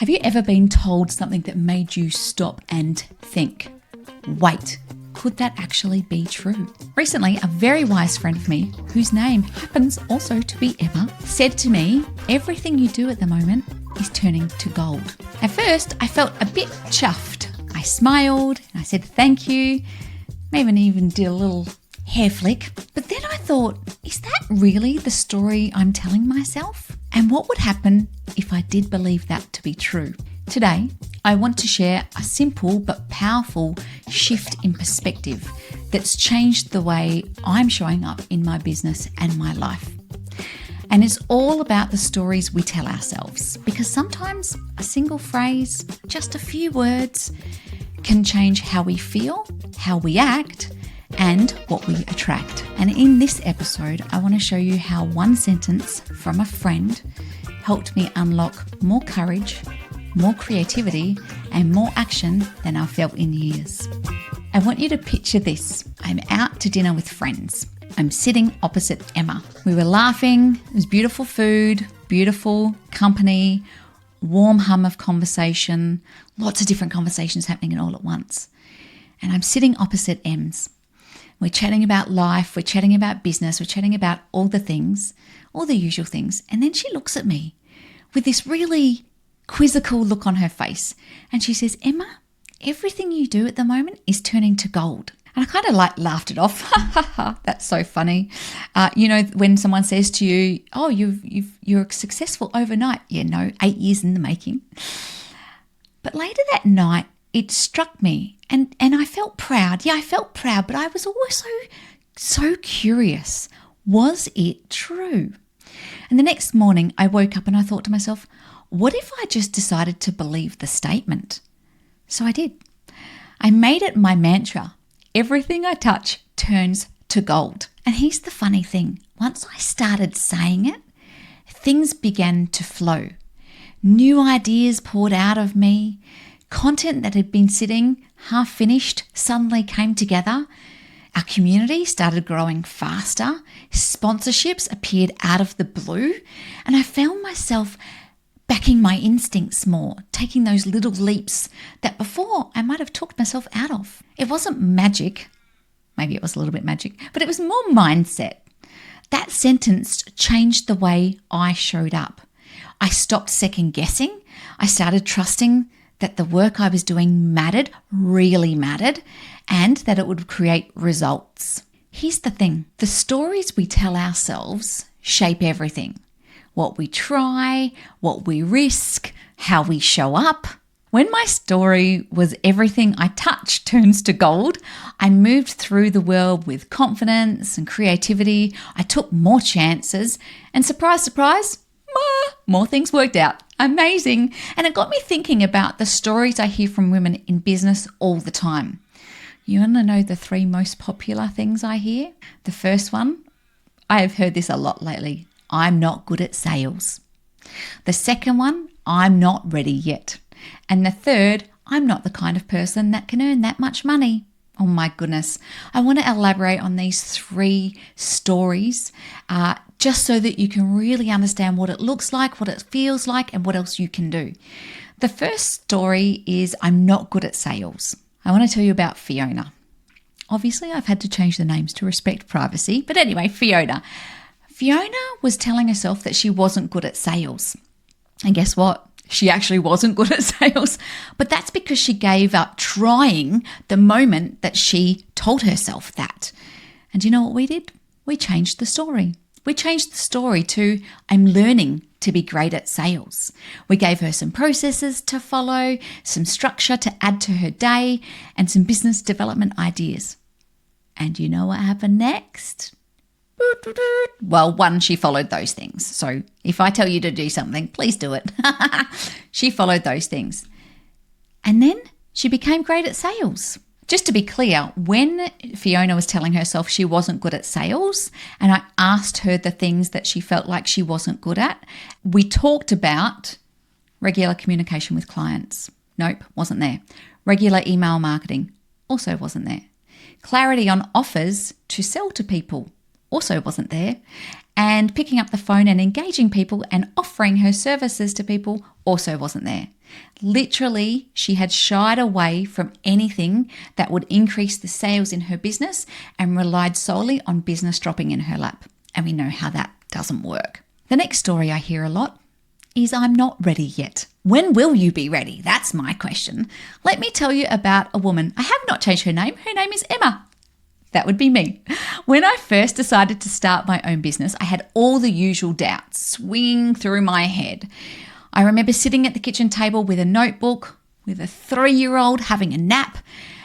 Have you ever been told something that made you stop and think, wait, could that actually be true? Recently, a very wise friend of me, whose name happens also to be Emma, said to me, everything you do at the moment is turning to gold. At first, I felt a bit chuffed. I smiled and I said thank you, maybe even did a little hair flick. But then I thought, is that really the story I'm telling myself? And what would happen if I did believe that to be true? Today, I want to share a simple but powerful shift in perspective that's changed the way I'm showing up in my business and my life. And it's all about the stories we tell ourselves, because sometimes a single phrase, just a few words, can change how we feel, how we act, and what we attract. And in this episode, I want to show you how one sentence from a friend helped me unlock more courage, more creativity, and more action than I've felt in years. I want you to picture this. I'm out to dinner with friends. I'm sitting opposite Emma. We were laughing. It was beautiful food, beautiful company, warm hum of conversation, lots of different conversations happening all at once. And I'm sitting opposite Em's. We're chatting about life, we're chatting about business, we're chatting about all the things, all the usual things. And then she looks at me with this really quizzical look on her face. And she says, Emma, everything you do at the moment is turning to gold. And I kind of laughed it off. That's so funny. When someone says to you, oh, you're successful overnight. Yeah, no, 8 years in the making. But later that night, it struck me and I felt proud. Yeah, I felt proud, but I was also so curious. Was it true? And the next morning I woke up and I thought to myself, what if I just decided to believe the statement? So I did. I made it my mantra. Everything I touch turns to gold. And here's the funny thing. Once I started saying it, things began to flow. New ideas poured out of me. Content that had been sitting half finished suddenly came together. Our community started growing faster. Sponsorships appeared out of the blue. And I found myself backing my instincts more, taking those little leaps that before I might have talked myself out of. It wasn't magic. Maybe it was a little bit magic, but it was more mindset. That sentence changed the way I showed up. I stopped second guessing. I started trusting that the work I was doing mattered, really mattered, and that it would create results. Here's the thing. The stories we tell ourselves shape everything. What we try, what we risk, how we show up. When my story was everything I touch turns to gold, I moved through the world with confidence and creativity. I took more chances and surprise, surprise, more things worked out. Amazing. And it got me thinking about the stories I hear from women in business all the time. You want to know the 3 most popular things I hear? The first one, I have heard this a lot lately. I'm not good at sales. The second one, I'm not ready yet. And the third, I'm not the kind of person that can earn that much money. Oh my goodness. I want to elaborate on these 3 stories just so that you can really understand what it looks like, what it feels like, and what else you can do. The first story is I'm not good at sales. I want to tell you about Fiona. Obviously, I've had to change the names to respect privacy. But anyway, Fiona. Fiona was telling herself that she wasn't good at sales. And guess what? She actually wasn't good at sales. But that's because she gave up trying the moment that she told herself that. And you know what we did? We changed the story. We changed the story to, I'm learning to be great at sales. We gave her some processes to follow, some structure to add to her day, and some business development ideas. And you know what happened next? Well, 1, she followed those things. So if I tell you to do something, please do it. She followed those things. And then she became great at sales. Just to be clear, when Fiona was telling herself she wasn't good at sales, and I asked her the things that she felt like she wasn't good at, we talked about regular communication with clients. Nope, wasn't there. Regular email marketing, also wasn't there. Clarity on offers to sell to people, also wasn't there. And picking up the phone and engaging people and offering her services to people also wasn't there. Literally, she had shied away from anything that would increase the sales in her business and relied solely on business dropping in her lap. And we know how that doesn't work. The next story I hear a lot is I'm not ready yet. When will you be ready? That's my question. Let me tell you about a woman. I have not changed her name. Her name is Emma. That would be me. When I first decided to start my own business, I had all the usual doubts swinging through my head. I remember sitting at the kitchen table with a notebook, with a 3-year-old having a nap,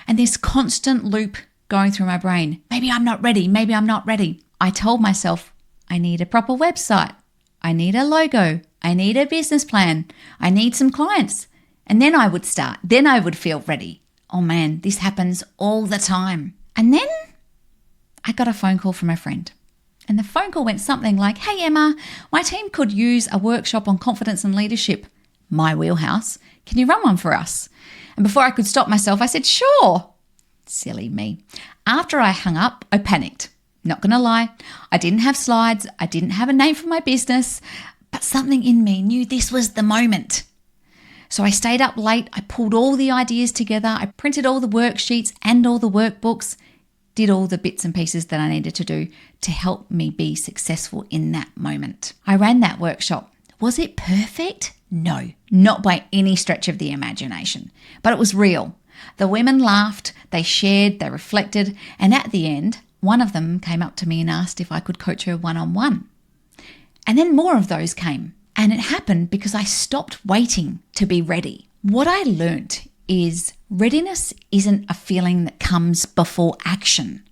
and this constant loop going through my brain. Maybe I'm not ready. Maybe I'm not ready. I told myself, I need a proper website. I need a logo. I need a business plan. I need some clients. And then I would start. Then I would feel ready. Oh man, this happens all the time. And then I got a phone call from a friend. And the phone call went something like, hey Emma, my team could use a workshop on confidence and leadership. My wheelhouse. Can you run one for us? And before I could stop myself, I said, sure. Silly me. After I hung up, I panicked. Not going to lie. I didn't have slides. I didn't have a name for my business, but something in me knew this was the moment. So I stayed up late. I pulled all the ideas together. I printed all the worksheets and all the workbooks, did all the bits and pieces that I needed to do to help me be successful in that moment. I ran that workshop. Was it perfect? No, not by any stretch of the imagination, but it was real. The women laughed, they shared, they reflected, and at the end, one of them came up to me and asked if I could coach her one-on-one. And then more of those came. And it happened because I stopped waiting to be ready. What I learnt is readiness isn't a feeling that comes before action.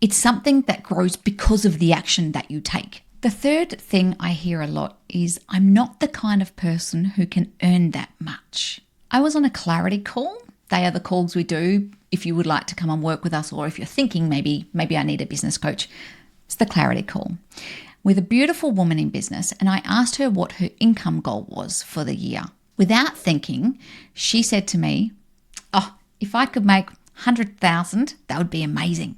It's something that grows because of the action that you take. The third thing I hear a lot is I'm not the kind of person who can earn that much. I was on a clarity call. They are the calls we do if you would like to come and work with us, or if you're thinking maybe I need a business coach. It's the clarity call with a beautiful woman in business, and I asked her what her income goal was for the year. Without thinking, she said to me, if I could make 100,000, that would be amazing.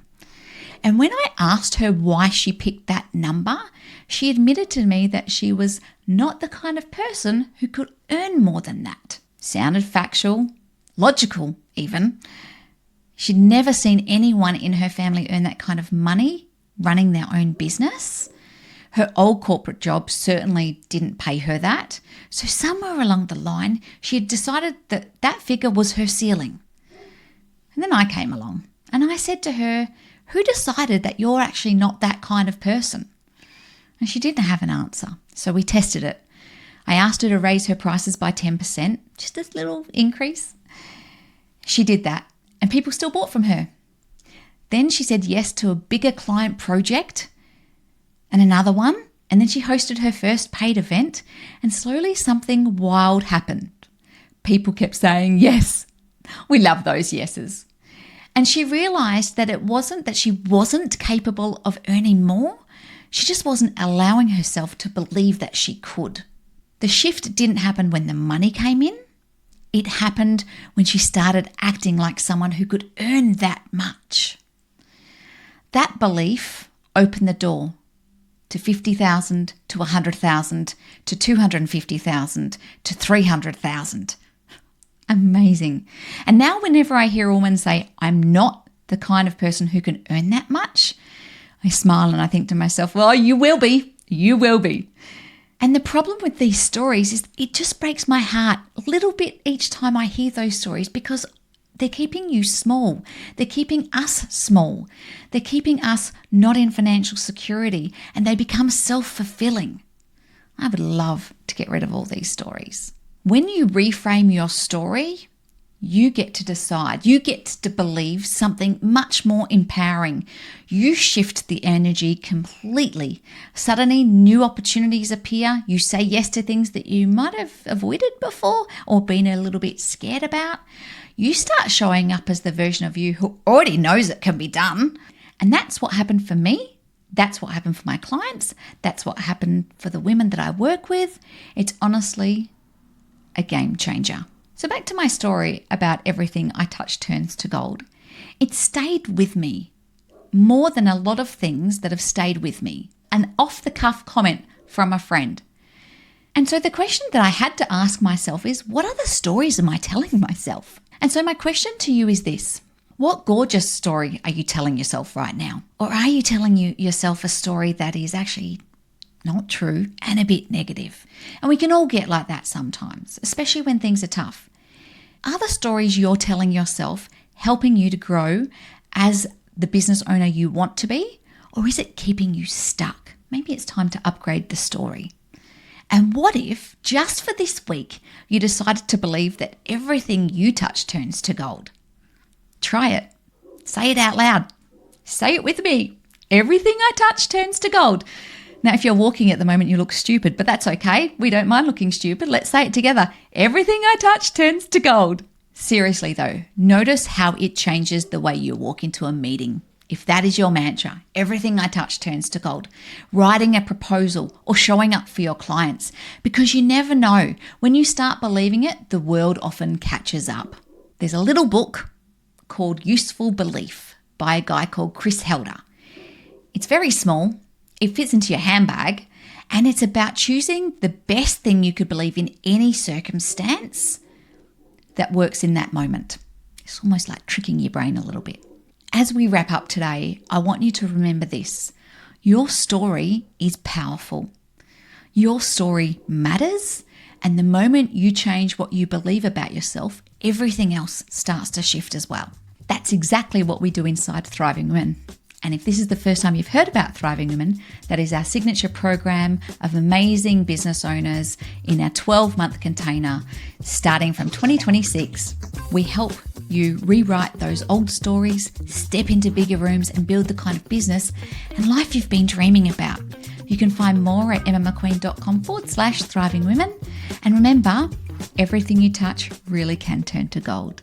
And when I asked her why she picked that number, she admitted to me that she was not the kind of person who could earn more than that. Sounded factual, logical even. She'd never seen anyone in her family earn that kind of money running their own business. Her old corporate job certainly didn't pay her that. So somewhere along the line, she had decided that that figure was her ceiling. And then I came along and I said to her, who decided that you're actually not that kind of person? And she didn't have an answer. So we tested it. I asked her to raise her prices by 10%, just a little increase. She did that. And people still bought from her. Then she said yes to a bigger client project and another one. And then she hosted her first paid event, and slowly something wild happened. People kept saying yes. We love those yeses. And she realized that it wasn't that she wasn't capable of earning more. She just wasn't allowing herself to believe that she could. The shift didn't happen when the money came in. It happened when she started acting like someone who could earn that much. That belief opened the door to 50,000, to 100,000, to 250,000, to 300,000. Amazing. And now whenever I hear a woman say, I'm not the kind of person who can earn that much, I smile and I think to myself, well, you will be. You will be. And the problem with these stories is it just breaks my heart a little bit each time I hear those stories, because they're keeping you small. They're keeping us small. They're keeping us not in financial security, and they become self-fulfilling. I would love to get rid of all these stories. When you reframe your story, you get to decide. You get to believe something much more empowering. You shift the energy completely. Suddenly, new opportunities appear. You say yes to things that you might have avoided before or been a little bit scared about. You start showing up as the version of you who already knows it can be done. And that's what happened for me. That's what happened for my clients. That's what happened for the women that I work with. It's honestly a game changer. So back to my story about everything I touch turns to gold. It stayed with me more than a lot of things that have stayed with me. an off-the-cuff comment from a friend. And so the question that I had to ask myself is, what other stories am I telling myself? And so my question to you is this: what gorgeous story are you telling yourself right now? Or are you telling yourself a story that is actually not true and a bit negative? And we can all get like that sometimes, especially when things are tough. Are the stories you're telling yourself helping you to grow as the business owner you want to be? Or is it keeping you stuck? Maybe it's time to upgrade the story. And what if, just for this week, you decided to believe that everything you touch turns to gold? Try it. Say it out loud. Say it with me. Everything I touch turns to gold. Now, if you're walking at the moment, you look stupid, but that's okay. We don't mind looking stupid. Let's say it together. Everything I touch turns to gold. Seriously though, notice how it changes the way you walk into a meeting. If that is your mantra, everything I touch turns to gold. Writing a proposal or showing up for your clients, because you never know. When you start believing it, the world often catches up. There's a little book called Useful Belief by a guy called Chris Helder. It's very small. It fits into your handbag, and it's about choosing the best thing you could believe in any circumstance that works in that moment. It's almost like tricking your brain a little bit. As we wrap up today, I want you to remember this. Your story is powerful. Your story matters, and the moment you change what you believe about yourself, everything else starts to shift as well. That's exactly what we do inside Thriving Women. And if this is the first time you've heard about Thriving Women, that is our signature program of amazing business owners in our 12-month container starting from 2026. We help you rewrite those old stories, step into bigger rooms, and build the kind of business and life you've been dreaming about. You can find more at emmamcqueen.com/thrivingwomen. And remember, everything you touch really can turn to gold.